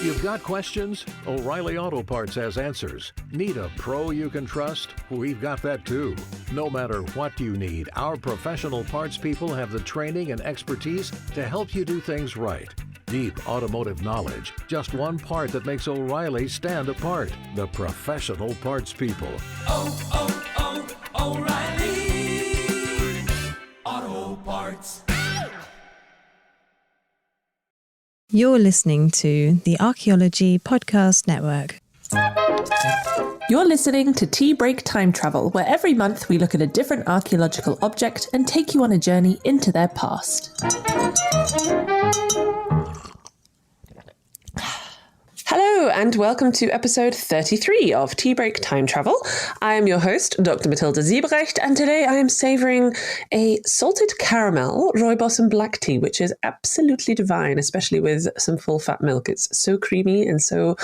You've got questions? O'Reilly Auto Parts has answers. Need a pro you can trust? We've got that too. No matter what you need, our professional parts people have the training and expertise to help you do things right. Deep automotive knowledge, just one part that makes O'Reilly stand apart. The professional parts people. O'Reilly Auto Parts. You're listening to the Archaeology Podcast Network. You're listening to Tea Break Time Travel, where every month we look at a different archaeological object and take you on a journey into their past. Hello and welcome to episode 33 of Tea Break Time Travel. I am your host, Dr. Matilda Siebrecht, and today I am savouring a salted caramel rooibos and black tea, which is absolutely divine, especially with some full fat milk. It's so creamy and so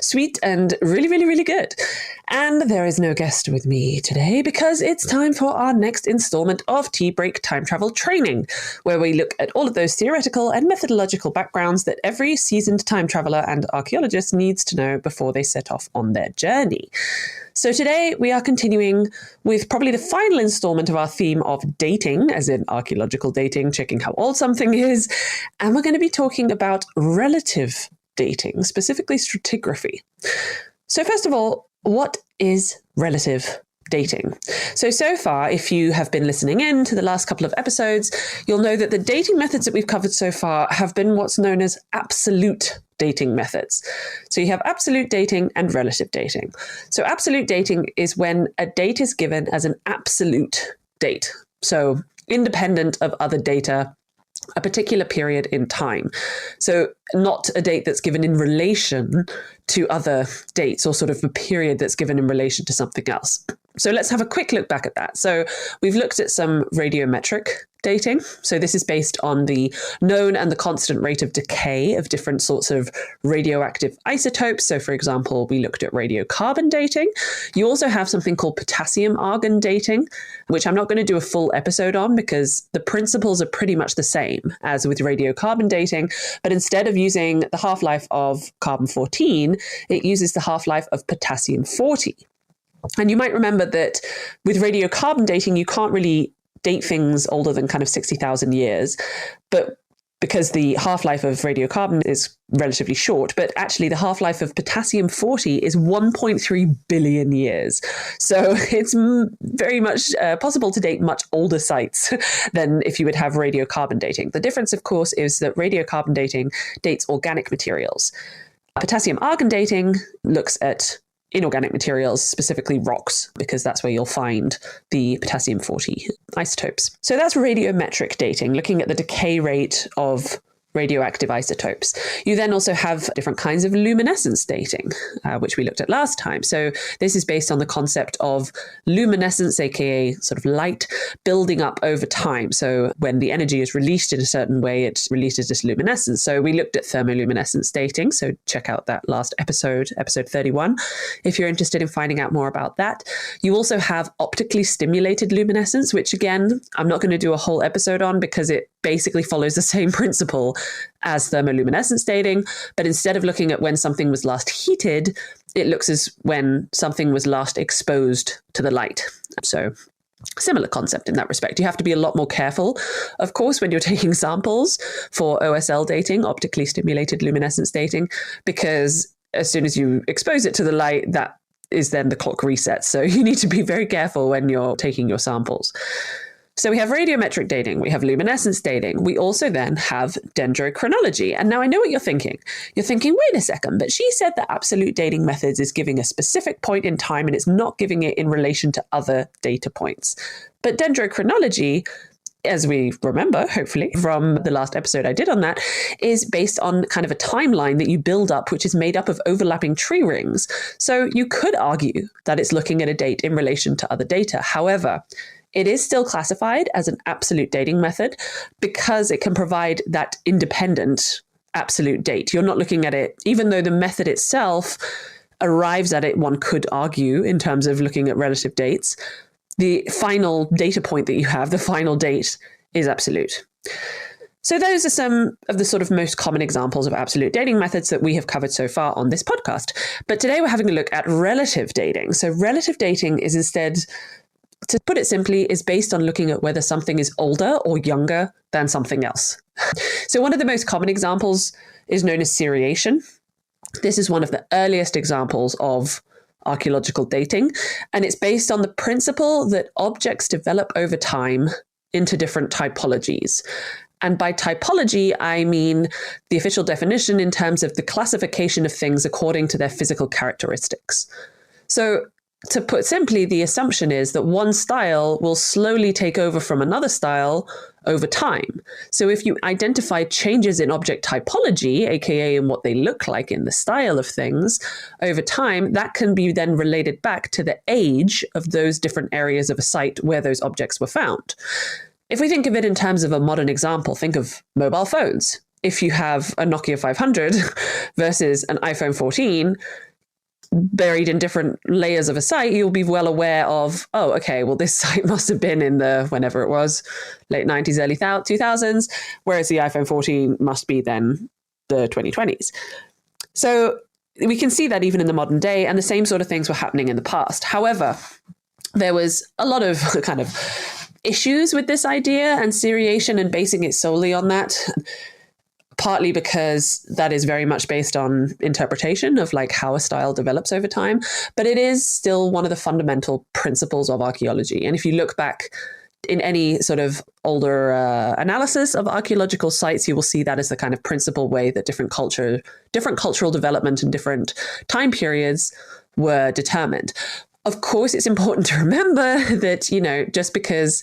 sweet and really, really, really good. And there is no guest with me today because it's time for our next instalment of Tea Break Time Travel training, where we look at all of those theoretical and methodological backgrounds that every seasoned time traveller and archaeologist needs to know before they set off on their journey. So today we are continuing with probably the final installment of our theme of dating, as in archaeological dating, checking how old something is. And we're going to be talking about relative dating, specifically stratigraphy. So first of all, what is relative dating? So far, if you have been listening in to the last couple of episodes, you'll know that the dating methods that we've covered so far have been what's known as absolute dating methods. So you have absolute dating and relative dating. So absolute dating is when a date is given as an absolute date. So independent of other data, a particular period in time. So not a date that's given in relation to other dates or sort of a period that's given in relation to something else. So let's have a quick look back at that. So we've looked at some radiometric dating. So this is based on the known and the constant rate of decay of different sorts of radioactive isotopes. So for example, we looked at radiocarbon dating. You also have something called potassium-argon dating, which I'm not going to do a full episode on because the principles are pretty much the same as with radiocarbon dating. But instead of using the half-life of carbon-14, it uses the half-life of potassium-40. And you might remember that with radiocarbon dating, you can't really date things older than kind of 60,000 years, but because the half-life of radiocarbon is relatively short, but actually the half-life of potassium-40 is 1.3 billion years. So it's very much possible to date much older sites than if you would have radiocarbon dating. The difference, of course, is that radiocarbon dating dates organic materials. Potassium-argon dating looks at inorganic materials, specifically rocks, because that's where you'll find the potassium-40 isotopes. So that's radiometric dating, looking at the decay rate of radioactive isotopes. You then also have different kinds of luminescence dating, which we looked at last time. So this is based on the concept of luminescence, aka sort of light, building up over time. So when the energy is released in a certain way, it releases this luminescence. So we looked at thermoluminescence dating. So check out that last episode, episode 31, if you're interested in finding out more about that. You also have optically stimulated luminescence, which again, I'm not going to do a whole episode on because it basically follows the same principle as thermoluminescence dating, but instead of looking at when something was last heated, it looks as when something was last exposed to the light. So similar concept in that respect. You have to be a lot more careful, of course, when you're taking samples for OSL dating, optically stimulated luminescence dating, because as soon as you expose it to the light, that is then the clock resets. So you need to be very careful when you're taking your samples. So we have radiometric dating, we have luminescence dating, we also then have dendrochronology. And now I know what you're thinking. You're thinking, wait a second, but she said that absolute dating methods is giving a specific point in time and it's not giving it in relation to other data points. But dendrochronology, as we remember, hopefully, from the last episode I did on that, is based on kind of a timeline that you build up, which is made up of overlapping tree rings. So you could argue that it's looking at a date in relation to other data. However, it is still classified as an absolute dating method because it can provide that independent absolute date. You're not looking at it, even though the method itself arrives at it, one could argue, in terms of looking at relative dates. The final data point that you have, the final date, is absolute. So those are some of the sort of most common examples of absolute dating methods that we have covered so far on this podcast. But today we're having a look at relative dating. So relative dating is instead, to put it simply, is based on looking at whether something is older or younger than something else. So one of the most common examples is known as seriation. This is one of the earliest examples of archaeological dating, and it's based on the principle that objects develop over time into different typologies. And by typology, I mean the official definition in terms of the classification of things according to their physical characteristics. So to put simply, the assumption is that one style will slowly take over from another style over time. So if you identify changes in object typology, aka in what they look like in the style of things, over time, that can be then related back to the age of those different areas of a site where those objects were found. If we think of it in terms of a modern example, think of mobile phones. If you have a Nokia 500 versus an iPhone 14, buried in different layers of a site, you'll be well aware of, oh, okay, well, this site must have been in the, whenever it was, late 90s, early 2000s, whereas the iPhone 14 must be then the 2020s. So we can see that even in the modern day, and the same sort of things were happening in the past. However, there was a lot of kind of issues with this idea and seriation and basing it solely on that, partly because that is very much based on interpretation of like how a style develops over time, but it is still one of the fundamental principles of archaeology. And if you look back in any sort of older analysis of archaeological sites, you will see that as the kind of principal way that different cultural development and different time periods were determined. Of course, it's important to remember that, just because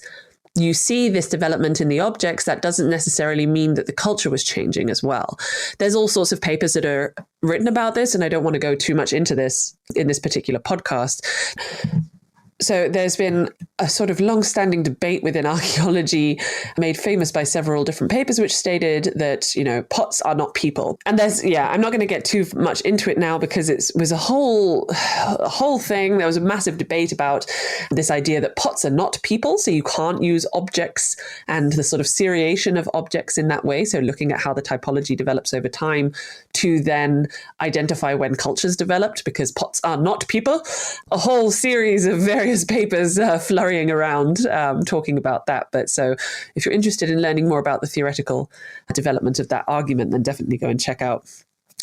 you see this development in the objects, that doesn't necessarily mean that the culture was changing as well. There's all sorts of papers that are written about this, and I don't want to go too much into this in this particular podcast. So there's been a sort of long-standing debate within archaeology, made famous by several different papers, which stated that, pots are not people. And I'm not going to get too much into it now because it was a whole thing. There was a massive debate about this idea that pots are not people, so you can't use objects and the sort of seriation of objects in that way. So looking at how the typology develops over time to then identify when cultures developed, because pots are not people. A whole series of various papers flurrying around talking about that. But so if you're interested in learning more about the theoretical development of that argument, then definitely go and check out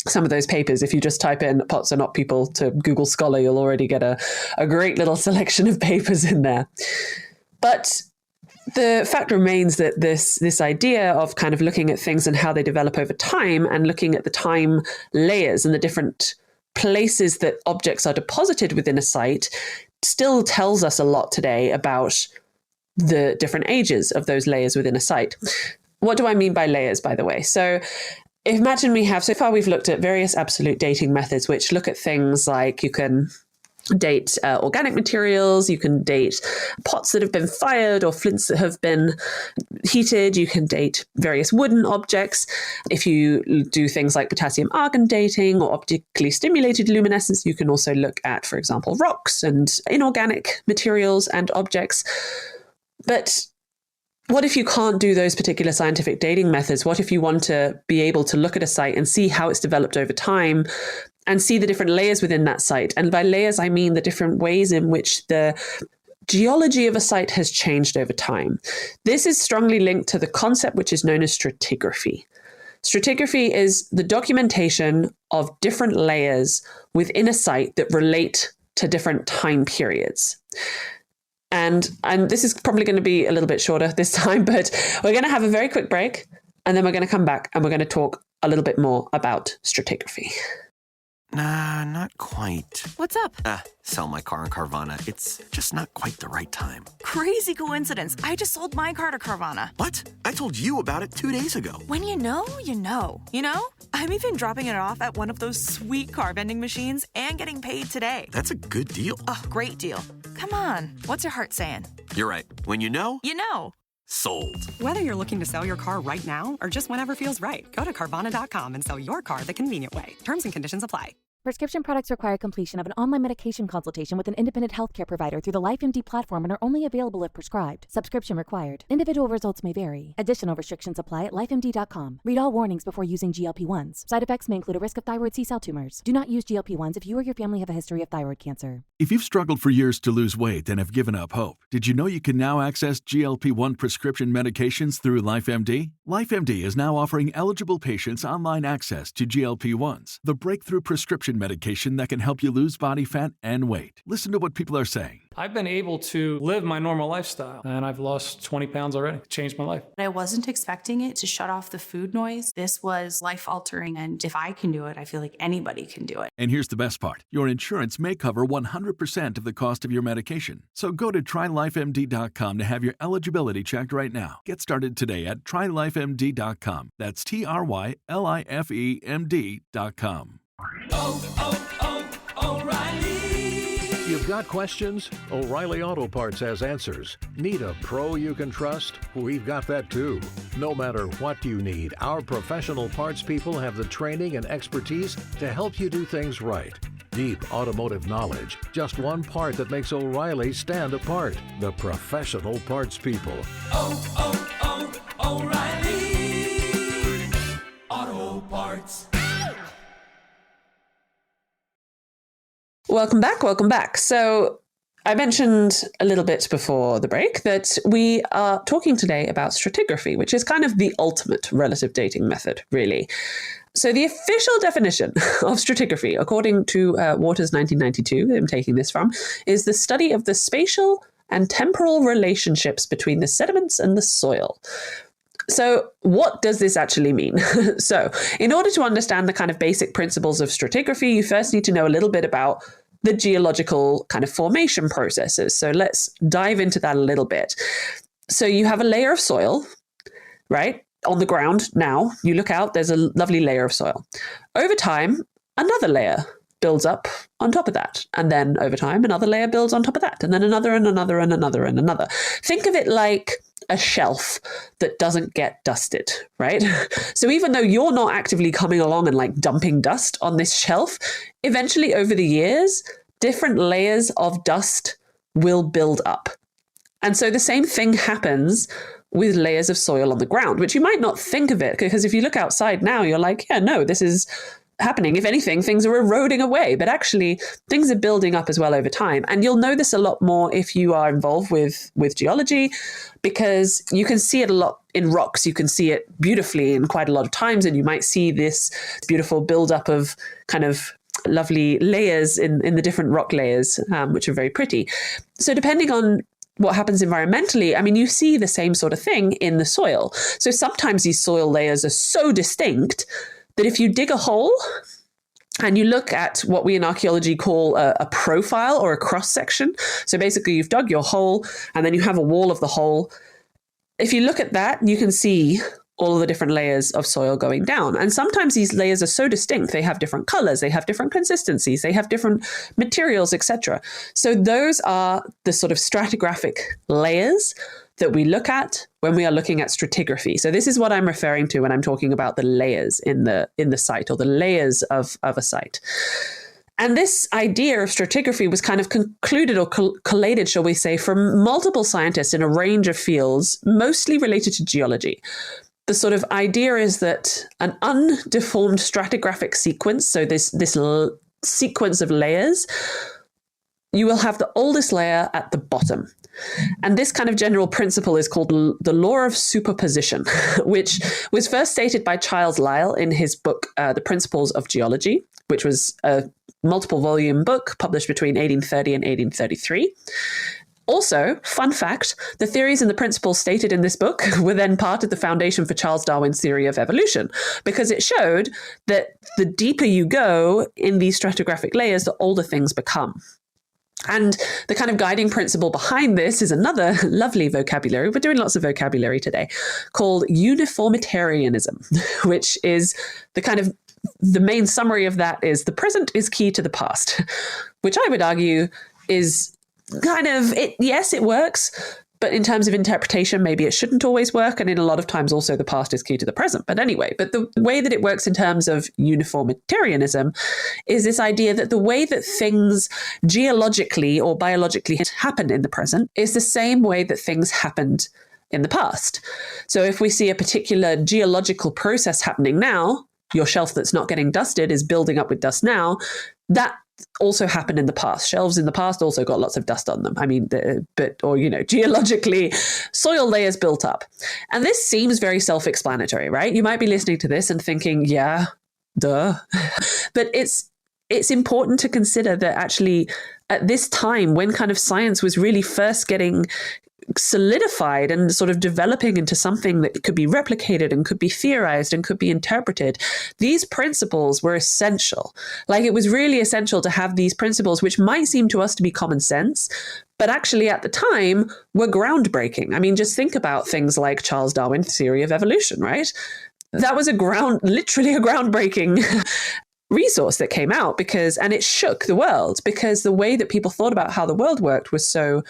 some of those papers. If you just type in pots are not people to Google Scholar, you'll already get a great little selection of papers in there. But the fact remains that this idea of kind of looking at things and how they develop over time and looking at the time layers and the different places that objects are deposited within a site still tells us a lot today about the different ages of those layers within a site. What do I mean by layers, by the way? So imagine so far we've looked at various absolute dating methods, which look at things like you can date organic materials, you can date pots that have been fired or flints that have been heated, you can date various wooden objects. If you do things like potassium argon dating or optically stimulated luminescence, you can also look at, for example, rocks and inorganic materials and objects. But what if you can't do those particular scientific dating methods? What if you want to be able to look at a site and see how it's developed over time and see the different layers within that site? And by layers, I mean the different ways in which the geology of a site has changed over time. This is strongly linked to the concept which is known as stratigraphy. Stratigraphy is the documentation of different layers within a site that relate to different time periods. And this is probably going to be a little bit shorter this time, but we're going to have a very quick break, and then we're going to come back and we're going to talk a little bit more about stratigraphy. Nah, not quite. What's up? Sell my car in Carvana. It's just not quite the right time. Crazy coincidence. I just sold my car to Carvana. What? I told you about it 2 days ago. When you know, you know. You know? I'm even dropping it off at one of those sweet car vending machines and getting paid today. That's a good deal. Oh, great deal. Come on. What's your heart saying? You're right. When you know... You know. Sold. Whether you're looking to sell your car right now or just whenever feels right, go to Carvana.com and sell your car the convenient way. Terms and conditions apply. Prescription products require completion of an online medication consultation with an independent healthcare provider through the LifeMD platform and are only available if prescribed. Subscription required. Individual results may vary. Additional restrictions apply at lifemd.com. Read all warnings before using GLP-1s. Side effects may include a risk of thyroid C-cell tumors. Do not use GLP-1s if you or your family have a history of thyroid cancer. If you've struggled for years to lose weight and have given up hope, did you know you can now access GLP-1 prescription medications through LifeMD? LifeMD is now offering eligible patients online access to GLP-1s, the breakthrough prescription medication that can help you lose body fat and weight. Listen to what people are saying. I've been able to live my normal lifestyle, and I've lost 20 pounds already. It changed my life. I wasn't expecting it to shut off the food noise. This was life-altering, and if I can do it, I feel like anybody can do it. And here's the best part. Your insurance may cover 100% of the cost of your medication. So go to trylifemd.com to have your eligibility checked right now. Get started today at trylifemd.com. That's trylifemd.com. O'Reilly. You've got questions? O'Reilly Auto Parts has answers. Need a pro you can trust? We've got that too. No matter what you need, our professional parts people have the training and expertise to help you do things right. Deep automotive knowledge, just one part that makes O'Reilly stand apart. The professional parts people. O'Reilly Auto Parts. Welcome back. So I mentioned a little bit before the break that we are talking today about stratigraphy, which is kind of the ultimate relative dating method, really. So the official definition of stratigraphy, according to Waters 1992, I'm taking this from, is the study of the spatial and temporal relationships between the sediments and the soil. So what does this actually mean? So in order to understand the kind of basic principles of stratigraphy, you first need to know a little bit about the geological kind of formation processes. So let's dive into that a little bit. So you have a layer of soil, right? On the ground now, you look out, there's a lovely layer of soil. Over time, another layer builds up on top of that. And then over time, another layer builds on top of that. And then another and another and another and another. Think of it like a shelf that doesn't get dusted, right? So even though you're not actively coming along and like dumping dust on this shelf, eventually over the years, different layers of dust will build up. And so the same thing happens with layers of soil on the ground, which you might not think of it, because if you look outside now, you're like, yeah, no, this is happening. If anything, things are eroding away, but actually things are building up as well over time. And you'll know this a lot more if you are involved with geology, because you can see it a lot in rocks. You can see it beautifully in quite a lot of times, and you might see this beautiful buildup of kind of lovely layers in the different rock layers, which are very pretty. So depending on what happens environmentally, I mean, you see the same sort of thing in the soil. So sometimes these soil layers are so distinct that if you dig a hole and you look at what we in archaeology call a profile or a cross-section, so basically you've dug your hole and then you have a wall of the hole. If you look at that, you can see all of the different layers of soil going down. And sometimes these layers are so distinct, they have different colors, they have different consistencies, they have different materials, etc. So those are the sort of stratigraphic layers that we look at when we are looking at stratigraphy. So this is what I'm referring to when I'm talking about the layers in the site, or the layers of a site. And this idea of stratigraphy was kind of concluded or collated, shall we say, from multiple scientists in a range of fields, mostly related to geology. The sort of idea is that an undeformed stratigraphic sequence, so this sequence of layers, you will have the oldest layer at the bottom. And this kind of general principle is called the law of superposition, which was first stated by Charles Lyell in his book, The Principles of Geology, which was a multiple volume book published between 1830 and 1833. Also, fun fact, the theories and the principles stated in this book were then part of the foundation for Charles Darwin's theory of evolution, because it showed that the deeper you go in these stratigraphic layers, the older things become. And the kind of guiding principle behind this is another lovely vocabulary. We're doing lots of vocabulary today, called uniformitarianism, which is the main summary of that is the present is key to the past, which I would argue is kind of it. Yes, it works, But in terms of interpretation, maybe it shouldn't always work. And in a lot of times also the past is key to the present. But anyway, but the way that it works in terms of uniformitarianism is this idea that the way that things geologically or biologically happen in the present is the same way that things happened in the past. So if we see a particular geological process happening now, your shelf that's not getting dusted is building up with dust now, that also happened in the past. Shelves in the past also got lots of dust on them. I mean, geologically, soil layers built up. And this seems very self-explanatory, right? You might be listening to this and thinking, yeah, duh. But it's important to consider that actually at this time, when kind of science was really first getting solidified and sort of developing into something that could be replicated and could be theorized and could be interpreted, these principles were essential. Like, it was really essential to have these principles, which might seem to us to be common sense, but actually at the time were groundbreaking. I mean, just think about things like Charles Darwin's theory of evolution, right? That was literally a groundbreaking resource that came out and it shook the world, because the way that people thought about how the world worked was so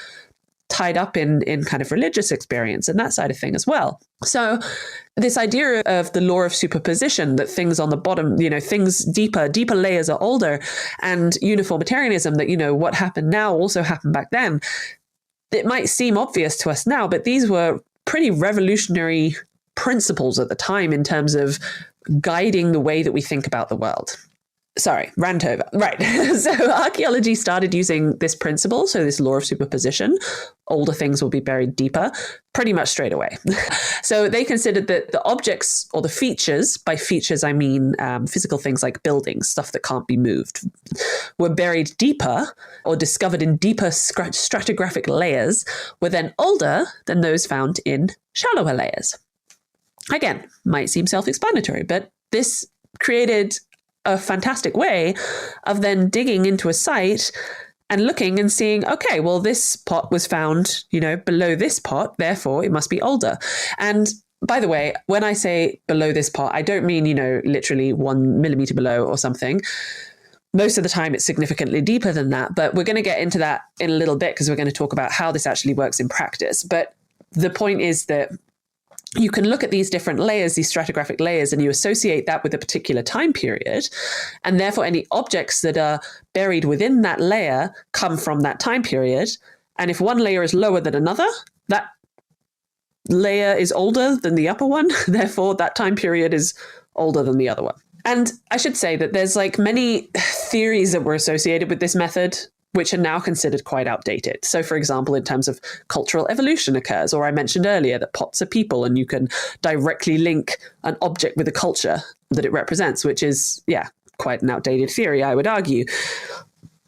tied up in kind of religious experience and that side of thing as well. So this idea of the law of superposition, that things on the bottom, things deeper layers are older, and uniformitarianism, that, what happened now also happened back then. It might seem obvious to us now, but these were pretty revolutionary principles at the time in terms of guiding the way that we think about the world. Sorry, rant over. Right. So archaeology started using this principle, so this law of superposition, older things will be buried deeper, pretty much straight away. So they considered that the objects or the features, by features I mean physical things like buildings, stuff that can't be moved, were buried deeper or discovered in deeper stratigraphic layers, were then older than those found in shallower layers. Again, might seem self-explanatory, but this created a fantastic way of then digging into a site and looking and seeing, okay, well, this pot was found, below this pot, therefore it must be older. And by the way, when I say below this pot, I don't mean, literally 1 millimeter below or something. Most of the time it's significantly deeper than that, but we're going to get into that in a little bit because we're going to talk about how this actually works in practice. But the point is that you can look at these different layers, these stratigraphic layers, and you associate that with a particular time period. And therefore, any objects that are buried within that layer come from that time period. And if one layer is lower than another, that layer is older than the upper one. Therefore, that time period is older than the other one. And I should say that there's many theories that were associated with this method, which are now considered quite outdated. So, for example, in terms of cultural evolution occurs, or I mentioned earlier that pots are people and you can directly link an object with a culture that it represents, which is, quite an outdated theory, I would argue.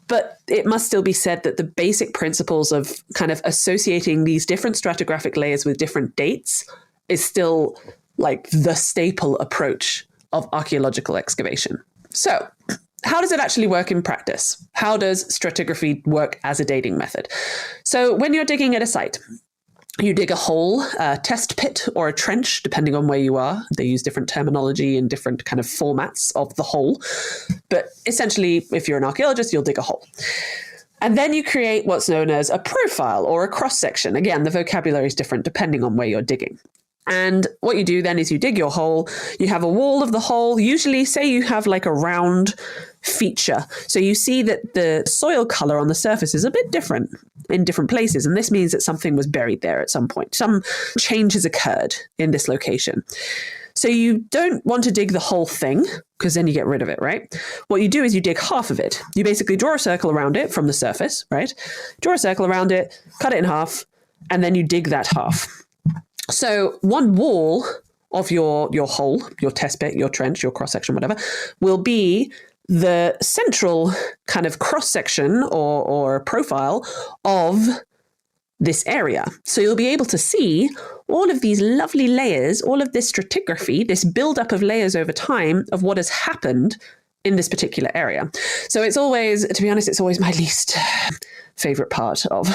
But it must still be said that the basic principles of kind of associating these different stratigraphic layers with different dates is still the staple approach of archaeological excavation. So, how does it actually work in practice? How does stratigraphy work as a dating method? So when you're digging at a site, you dig a hole, a test pit or a trench, depending on where you are. They use different terminology and different kind of formats of the hole. But essentially, if you're an archaeologist, you'll dig a hole. And then you create what's known as a profile or a cross-section. Again, the vocabulary is different depending on where you're digging. And what you do then is you dig your hole, you have a wall of the hole, usually say you have a round feature. So you see that the soil color on the surface is a bit different in different places. And this means that something was buried there at some point. Some change has occurred in this location. So you don't want to dig the whole thing because then you get rid of it, right? What you do is you dig half of it. You basically draw a circle around it from the surface, right? Draw a circle around it, cut it in half, and then you dig that half. So one wall of your hole, your test pit, your trench, your cross-section, whatever, will be the central kind of cross-section or profile of this area. So you'll be able to see all of these lovely layers, all of this stratigraphy, this buildup of layers over time of what has happened in this particular area. So it's always, to be honest, it's always my least favorite part of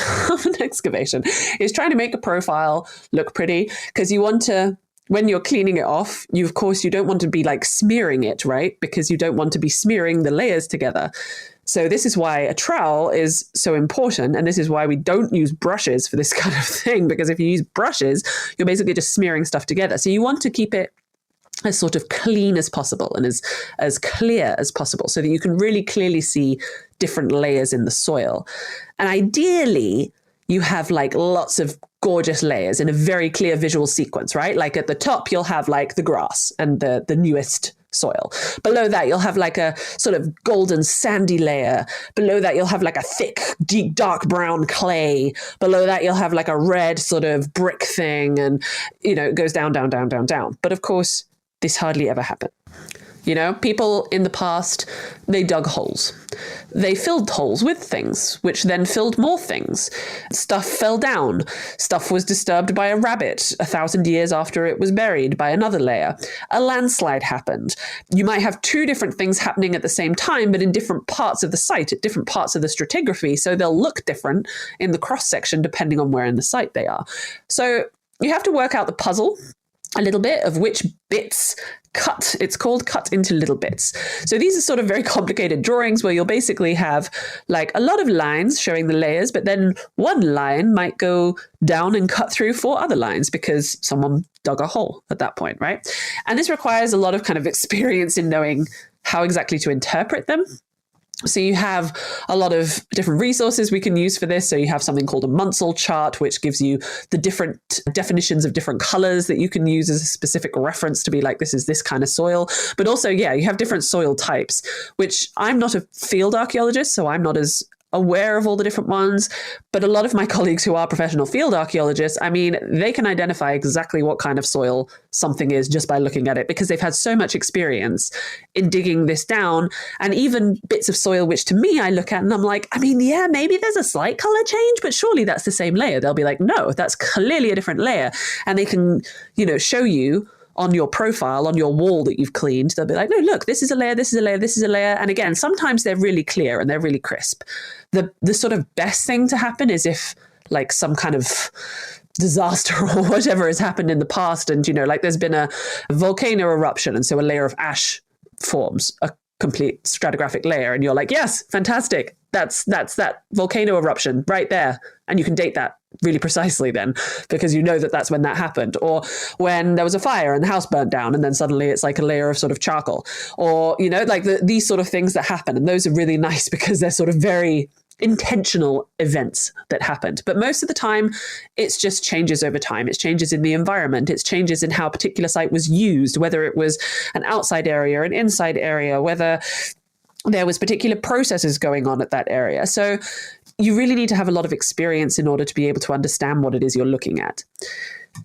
an excavation is trying to make a profile look pretty, because you want to when you're cleaning it off, of course, you don't want to be like smearing it, right? Because you don't want to be smearing the layers together. So this is why a trowel is so important. And this is why we don't use brushes for this kind of thing, because if you use brushes, you're basically just smearing stuff together. So you want to keep it as sort of clean as possible and as clear as possible so that you can really clearly see different layers in the soil. And ideally, you have like lots of gorgeous layers in a very clear visual sequence, right? Like at the top, you'll have like the grass and the newest soil. Below that, you'll have like a sort of golden sandy layer. Below that, you'll have like a thick, deep, dark brown clay. Below that, you'll have like a red sort of brick thing. And, it goes down, down, down, down, down. But of course, this hardly ever happened. People in the past, they dug holes. They filled holes with things, which then filled more things. Stuff fell down. Stuff was disturbed by a rabbit 1,000 years after it was buried by another layer. A landslide happened. You might have two different things happening at the same time, but in different parts of the site, at different parts of the stratigraphy. So they'll look different in the cross-section depending on where in the site they are. So you have to work out the puzzle a little bit of which bits cut. It's called cut into little bits. So these are sort of very complicated drawings where you'll basically have like a lot of lines showing the layers, but then one line might go down and cut through 4 other lines because someone dug a hole at that point, right? And this requires a lot of kind of experience in knowing how exactly to interpret them. So you have a lot of different resources we can use for this. So you have something called a Munsell chart, which gives you the different definitions of different colors that you can use as a specific reference to be like, this is this kind of soil. But also, you have different soil types, which I'm not a field archaeologist, so I'm not as aware of all the different ones. But a lot of my colleagues who are professional field archaeologists, they can identify exactly what kind of soil something is just by looking at it, because they've had so much experience in digging this down. And even bits of soil, which to me I look at and I'm like, maybe there's a slight color change, but surely that's the same layer. They'll be like, no, that's clearly a different layer. And they can, show you on your profile, on your wall that you've cleaned, they'll be like, no, look, this is a layer, this is a layer, this is a layer. And again, sometimes they're really clear and they're really crisp. The sort of best thing to happen is if like some kind of disaster or whatever has happened in the past and, like there's been a volcano eruption and so a layer of ash forms a complete stratigraphic layer and you're like, yes, fantastic. That's that volcano eruption right there. And you can date that really precisely then, because you know that that's when that happened. Or when there was a fire and the house burnt down and then suddenly it's like a layer of sort of charcoal. Or, like these sort of things that happen. And those are really nice because they're sort of very intentional events that happened. But most of the time, it's just changes over time. It's changes in the environment. It's changes in how a particular site was used, whether it was an outside area, an inside area, whether there was particular processes going on at that area. So you really need to have a lot of experience in order to be able to understand what it is you're looking at.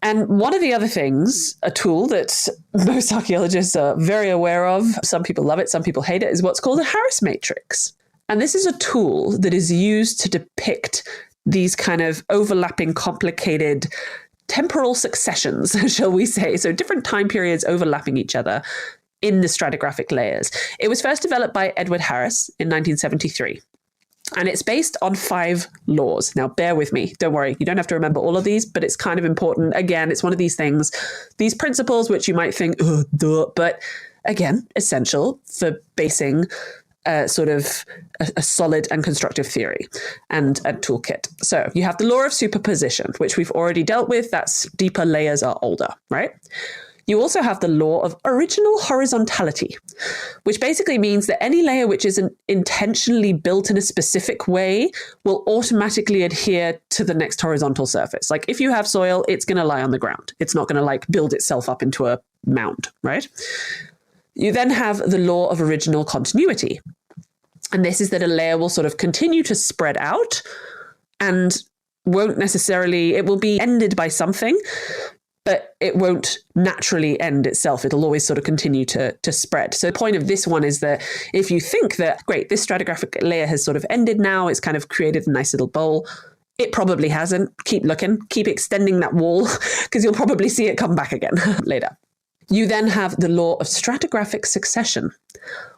And one of the other things, a tool that most archaeologists are very aware of, some people love it, some people hate it, is what's called a Harris matrix. And this is a tool that is used to depict these kind of overlapping, complicated temporal successions, shall we say. So different time periods overlapping each other in the stratigraphic layers. It was first developed by Edward Harris in 1973. And it's based on 5 laws. Now, bear with me. Don't worry. You don't have to remember all of these, but it's kind of important. Again, it's one of these things, these principles, which you might think, duh, but again, essential for basing sort of a solid and constructive theory and a toolkit. So you have the law of superposition, which we've already dealt with. That's deeper layers are older, right? You also have the law of original horizontality, which basically means that any layer which isn't intentionally built in a specific way will automatically adhere to the next horizontal surface. Like if you have soil, it's going to lie on the ground. It's not going to like build itself up into a mound, right? You then have the law of original continuity. And this is that a layer will sort of continue to spread out and won't necessarily, it will be ended by something, but it won't naturally end itself. It'll always sort of continue to spread. So the point of this one is that if you think that, great, this stratigraphic layer has sort of ended now, it's kind of created a nice little bowl, it probably hasn't. Keep looking, keep extending that wall, because you'll probably see it come back again later. You then have the law of stratigraphic succession,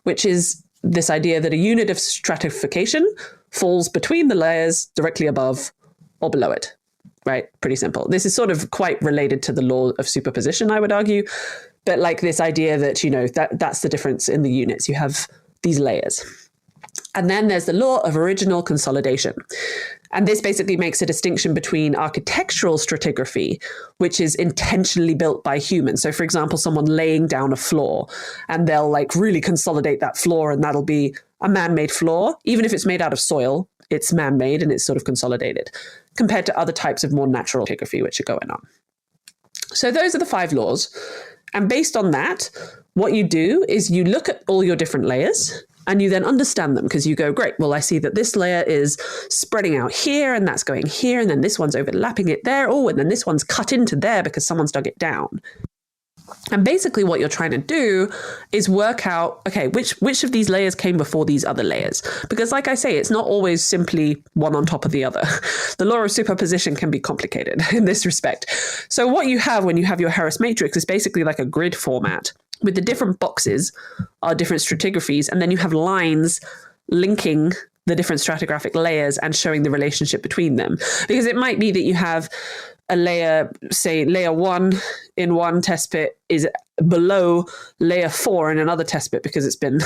which is this idea that a unit of stratification falls between the layers directly above or below it. right? Pretty simple. This is sort of quite related to the law of superposition, I would argue. But like this idea that, that's the difference in the units. You have these layers. And then there's the law of original consolidation. And this basically makes a distinction between architectural stratigraphy, which is intentionally built by humans. So for example, someone laying down a floor and they'll like really consolidate that floor, and that'll be a man-made floor. Even if it's made out of soil, it's man-made and it's sort of consolidated, compared to other types of more natural stratigraphy which are going on. So those are the 5 laws. And based on that, what you do is you look at all your different layers and you then understand them, because you go, great, well, I see that this layer is spreading out here and that's going here, and then this one's overlapping it there. Oh, and then this one's cut into there because someone's dug it down. And basically what you're trying to do is work out, okay, which of these layers came before these other layers? Because like I say, it's not always simply one on top of the other. The law of superposition can be complicated in this respect. So what you have when you have your Harris matrix is basically like a grid format with the different boxes are different stratigraphies, and then you have lines linking the different stratigraphic layers and showing the relationship between them. Because it might be that you have a layer, say layer 1 in one test pit is below layer 4 in another test pit because it's been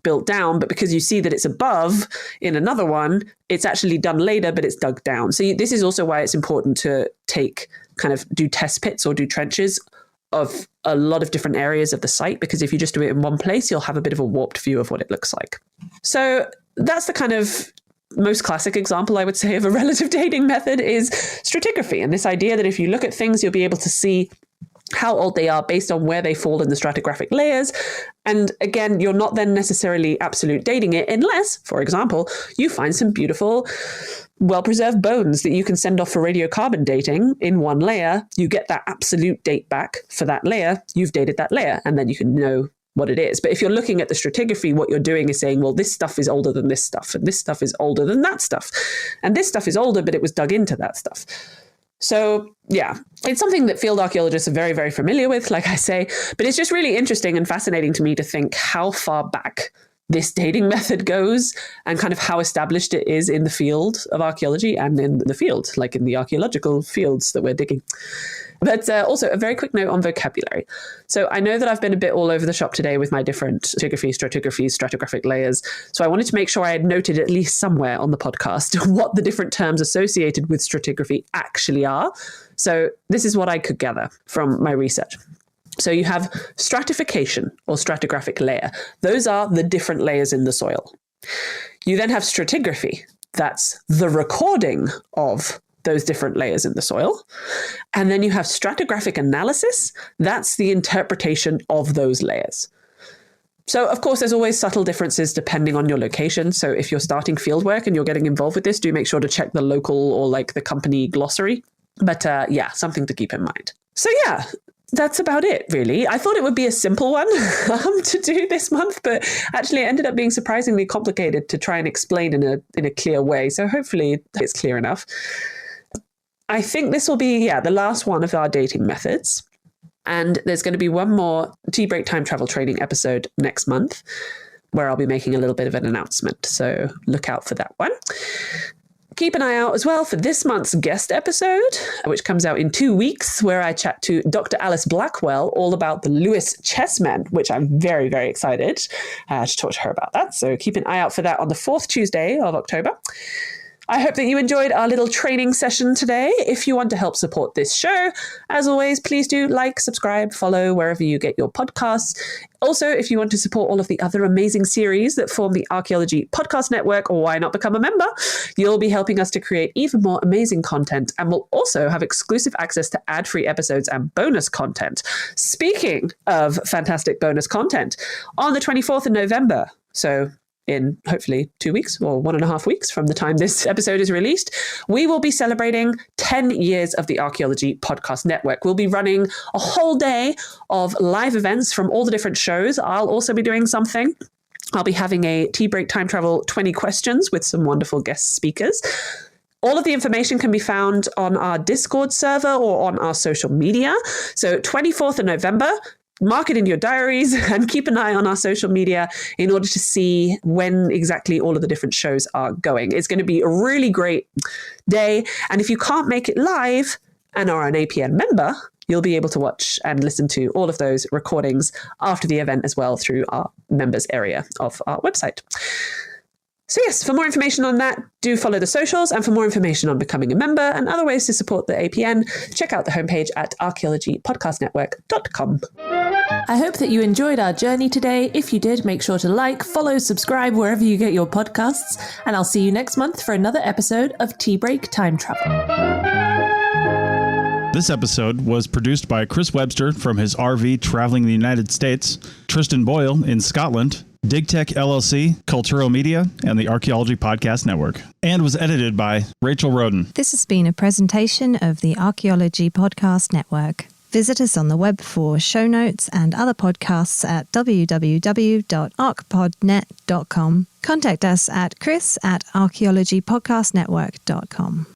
built down, but because you see that it's above in another one, it's actually done later, but it's dug down. So this is also why it's important to do test pits or do trenches of a lot of different areas of the site, because if you just do it in one place, you'll have a bit of a warped view of what it looks like. So that's the kind of most classic example, I would say, of a relative dating method is stratigraphy. And this idea that if you look at things, you'll be able to see how old they are based on where they fall in the stratigraphic layers. And again, you're not then necessarily absolute dating it unless, for example, you find some beautiful, well-preserved bones that you can send off for radiocarbon dating in one layer. You get that absolute date back for that layer. You've dated that layer, and then you can know what it is. But if you're looking at the stratigraphy, what you're doing is saying, well, this stuff is older than this stuff, and this stuff is older than that stuff. And this stuff is older, but it was dug into that stuff. So yeah, it's something that field archaeologists are very, very familiar with, like I say, but it's just really interesting and fascinating to me to think how far back this dating method goes and kind of how established it is in the field of archaeology and in the field, like in the archaeological fields that we're digging. But also a very quick note on vocabulary. So I know that I've been a bit all over the shop today with my different stratigraphic layers. So I wanted to make sure I had noted at least somewhere on the podcast what the different terms associated with stratigraphy actually are. So this is what I could gather from my research. So you have stratification or stratigraphic layer. Those are the different layers in the soil. You then have stratigraphy. That's the recording of those different layers in the soil. And then you have stratigraphic analysis. That's the interpretation of those layers. So, of course, there's always subtle differences depending on your location. So if you're starting fieldwork and you're getting involved with this, do make sure to check the local or like the company glossary. But yeah, something to keep in mind. So yeah, that's about it, really. I thought it would be a simple one to do this month, but actually it ended up being surprisingly complicated to try and explain in a clear way. So hopefully it's clear enough. I think this will be, the last one of our dating methods. And there's going to be one more Tea Break Time Travel training episode next month where I'll be making a little bit of an announcement. So look out for that one. Keep an eye out as well for this month's guest episode, which comes out in 2 weeks, where I chat to Dr. Alice Blackwell all about the Lewis chessmen, which I'm very, very excited to talk to her about that. So keep an eye out for that on the 4th Tuesday of October. I hope that you enjoyed our little training session today. If you want to help support this show, as always, please do like, subscribe, follow wherever you get your podcasts. Also, if you want to support all of the other amazing series that form the Archaeology Podcast Network, or why not become a member, you'll be helping us to create even more amazing content, and we'll also have exclusive access to ad-free episodes and bonus content. Speaking of fantastic bonus content, on the 24th of November, so in hopefully 2 weeks or 1.5 weeks from the time this episode is released, we will be celebrating 10 years of the Archaeology Podcast Network. We'll be running a whole day of live events from all the different shows. I'll also be doing something. I'll be having a Tea Break Time Travel 20 questions with some wonderful guest speakers. All of the information can be found on our Discord server or on our social media. So 24th of November, mark it in your diaries and keep an eye on our social media in order to see when exactly all of the different shows are going. It's going to be a really great day. And if you can't make it live and are an APN member, you'll be able to watch and listen to all of those recordings after the event as well through our members area of our website. So yes, for more information on that, do follow the socials. And for more information on becoming a member and other ways to support the APN, check out the homepage at archaeologypodcastnetwork.com. I hope that you enjoyed our journey today. If you did, make sure to like, follow, subscribe wherever you get your podcasts. And I'll see you next month for another episode of Tea Break Time Travel. This episode was produced by Chris Webster from his RV traveling the United States, Tristan Boyle in Scotland, DigTech LLC, Culturo Media, and the Archaeology Podcast Network, and was edited by Rachel Roden. This has been a presentation of the Archaeology Podcast Network. Visit us on the web for show notes and other podcasts at www.archpodnet.com. Contact us at chris@archaeologypodcastnetwork.com.